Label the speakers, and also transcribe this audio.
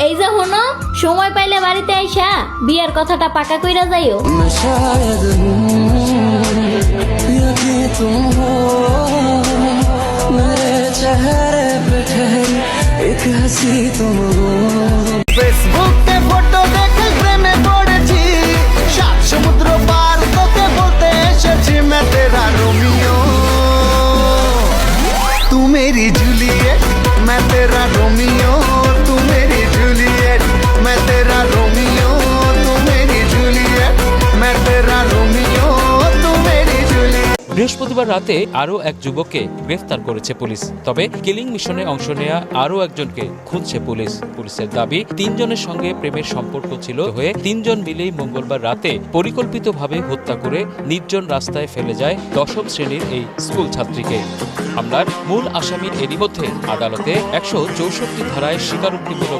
Speaker 1: এই যে হনো, সময় পাইলে বাড়িতে আইসা বিয়ার কথাটা পাকা কইরা যাইও।
Speaker 2: ফেসবুকে ফটো দেখে প্রেমে পড়েছি, সাত সমুদ্র পার তোকে বলতে এসেছি, मैं तेरा रोमियो तू मेरी जूलियट, मैं तेरा रोमियो तू मेरी जूलियट, मैं तेरा रोमियो तू मेरी जूलियट, मैं तेरा रोमियो तू मेरी जूलियट।
Speaker 3: বৃহস্পতিবার রাতে আরও এক যুবককে গ্রেফতার করেছে পুলিশ। তবে কিলিং মিশনে অংশ নেওয়া আরও একজনকে খুঁজছে পুলিশ। পুলিশের দাবি, তিনজনের সঙ্গে প্রেমের সম্পর্ক ছিল হয়ে তিনজন মিলেই মঙ্গলবার রাতে পরিকল্পিতভাবে হত্যা করে নির্জন রাস্তায় ফেলে যায় দশম শ্রেণীর এই স্কুল ছাত্রীকে। হামলার মূল আসামি এরই মধ্যে আদালতে 164 ধারায় স্বীকারোক্তিমূলক